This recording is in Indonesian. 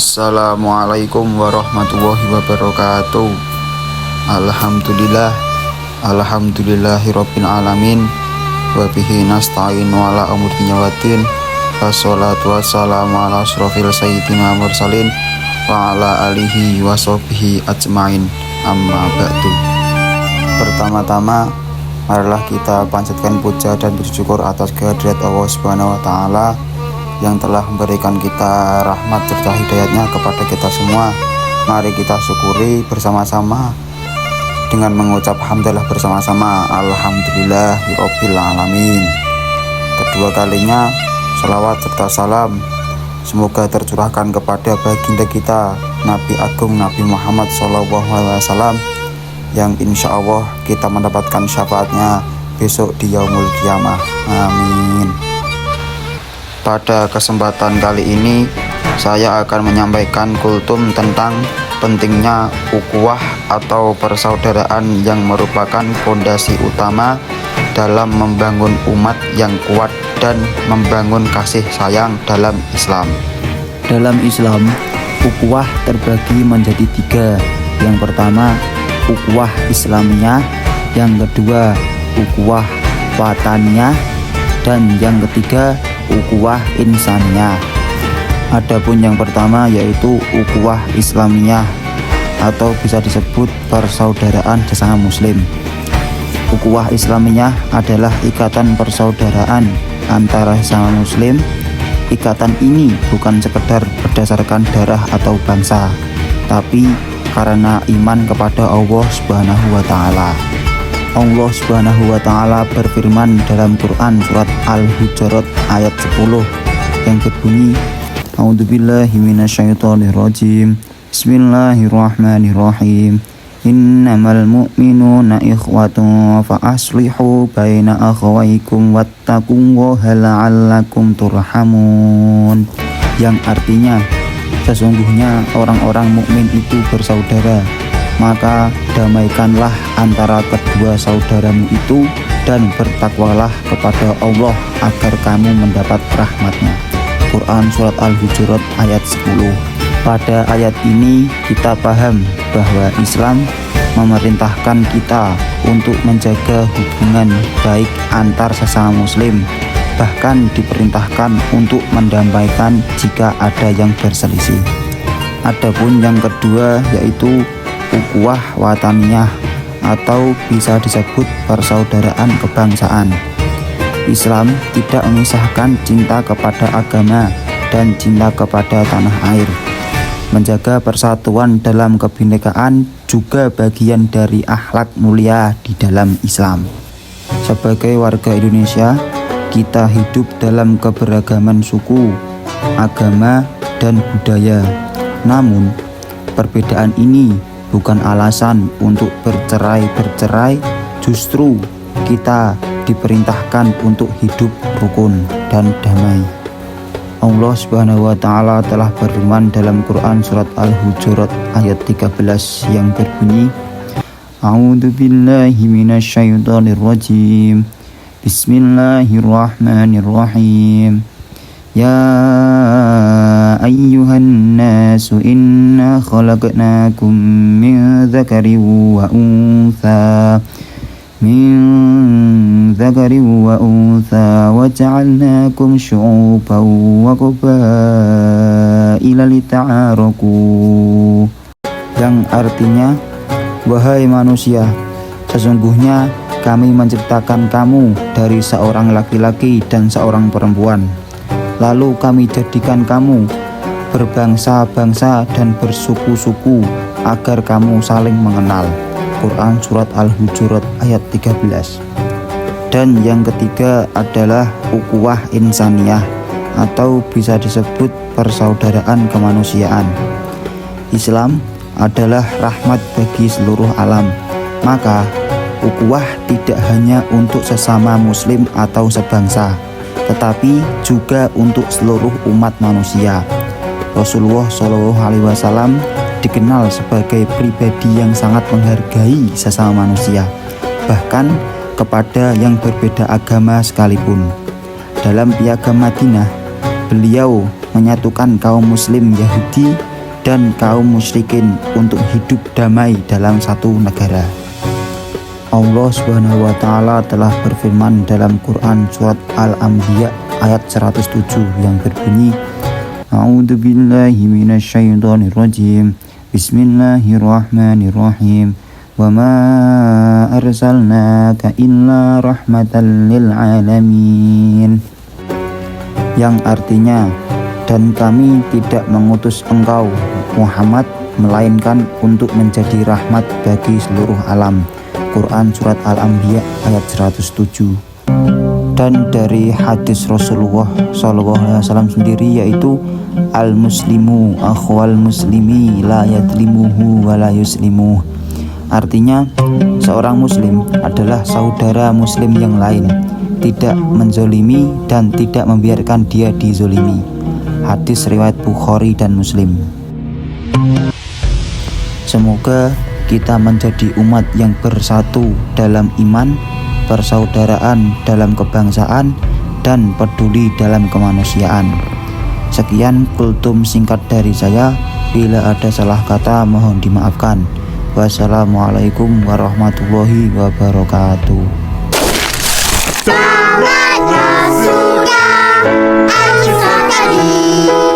Assalamualaikum warahmatullahi wabarakatuh. Alhamdulillahirabbil alamin. Wa bihi nasta'in wa ala umuri dunya waddin. Wassalatu wassalamu ala asyrofil sayyidina mursalin wa ala alihi wa sahbihi ajmain. Amma ba'du. Pertama-tama marilah kita panjatkan puja dan bersyukur atas kehadirat Allah Subhanahu wa taala yang telah memberikan kita rahmat serta hidayatnya kepada kita semua. Mari kita syukuri bersama-sama dengan mengucap hamdalah bersama-sama, alhamdulillahirabbil alamin. Kedua kalinya salawat serta salam semoga tercurahkan kepada baginda kita Nabi Agung Nabi Muhammad SAW yang insya Allah kita mendapatkan syafaatnya besok di yaumul qiyamah. Amin. Pada kesempatan kali ini saya akan menyampaikan kultum tentang pentingnya ukhuwah atau persaudaraan yang merupakan fondasi utama dalam membangun umat yang kuat dan membangun kasih sayang dalam Islam. Dalam Islam, ukhuwah terbagi menjadi 3. Yang pertama, ukhuwah Islamiyah, yang kedua, ukhuwah wataniyah, dan yang ketiga, ukhuwah insaniyah. Adapun yang pertama yaitu ukhuwah Islamiyah atau bisa disebut persaudaraan sesama muslim. Ukhuwah Islamiyah adalah ikatan persaudaraan antara sesama muslim. Ikatan ini bukan sekedar berdasarkan darah atau bangsa, tapi karena iman kepada Allah Subhanahu wa taala. Allah Subhanahu wa taala berfirman dalam Quran surat Al-Hujurat ayat 10 yang berbunyi, A'udzubillahi minasyaitonirrajim. Bismillahirrahmanirrahim. Innamal mu'minuna ikhwatun fa aslihu baina akhawaykum wattaqullaha la'allakum turhamun. Yang artinya, sesungguhnya orang-orang mukmin itu bersaudara, maka damaikanlah antara kedua saudaramu itu dan bertakwalah kepada Allah agar kamu mendapat rahmatnya. Quran Surat Al-Hujurat ayat 10. Pada ayat ini kita paham bahwa Islam memerintahkan kita untuk menjaga hubungan baik antar sesama muslim, bahkan diperintahkan untuk mendamaikan jika ada yang berselisih. Adapun yang kedua yaitu ukhuwah wataniyah atau bisa disebut persaudaraan kebangsaan. Islam tidak memisahkan cinta kepada agama dan cinta kepada tanah air. Menjaga persatuan dalam kebinekaan juga bagian dari akhlak mulia di dalam Islam. Sebagai warga Indonesia, kita hidup dalam keberagaman suku, agama, dan budaya. Namun, perbedaan ini bukan alasan untuk bercerai-berai, justru kita diperintahkan untuk hidup rukun dan damai. Allah Subhanahu wa taala telah berfirman dalam Quran surat Al-Hujurat ayat 13 yang berbunyi, A'udzubillahi minasyaitonirrajim. Bismillahirrahmanirrahim. Ya ayyuhan nasu inna khalaqnakum min dzakarin wa untha wa ja'alnakum syu'uban wa qabaila lita'araku. Yang artinya, wahai manusia, sesungguhnya kami menciptakan kamu dari seorang laki-laki dan seorang perempuan. Lalu kami jadikan kamu berbangsa-bangsa dan bersuku-suku agar kamu saling mengenal. Quran Surat Al-Hujurat ayat 13. Dan yang ketiga adalah ukhuwah insaniyah atau bisa disebut persaudaraan kemanusiaan. Islam adalah rahmat bagi seluruh alam, maka ukhuwah tidak hanya untuk sesama muslim atau sebangsa, tetapi juga untuk seluruh umat manusia. Rasulullah SAW dikenal sebagai pribadi yang sangat menghargai sesama manusia, bahkan kepada yang berbeda agama sekalipun. Dalam Piagam Madinah, beliau menyatukan kaum muslim Yahudi dan kaum musyrikin untuk hidup damai dalam satu negara. Allah Subhanahu wa taala telah berfirman dalam Quran surat Al-Anbiya ayat 107 yang berbunyi, A'udzubillahi minasyaitonirrajim. Bismillahirrahmanirrahim. Wa ma arsalnaka illa rahmatan lil alamin. Yang artinya, dan kami tidak mengutus engkau Muhammad melainkan untuk menjadi rahmat bagi seluruh alam. Quran surat Al-Anbiya ayat 107. Dan dari hadis Rasulullah SAW sendiri, yaitu al-muslimu akhwal muslimi la yadlimuhu wa la yuslimuh. Artinya, seorang muslim adalah saudara muslim yang lain, tidak menzolimi dan tidak membiarkan dia dizolimi. Hadis riwayat Bukhari dan Muslim. Semoga kita menjadi umat yang bersatu dalam iman, persaudaraan dalam kebangsaan, dan peduli dalam kemanusiaan. Sekian kultum singkat dari saya. Bila ada salah kata mohon dimaafkan. Wassalamualaikum warahmatullahi wabarakatuh. Sangat suka Aisyah tadi.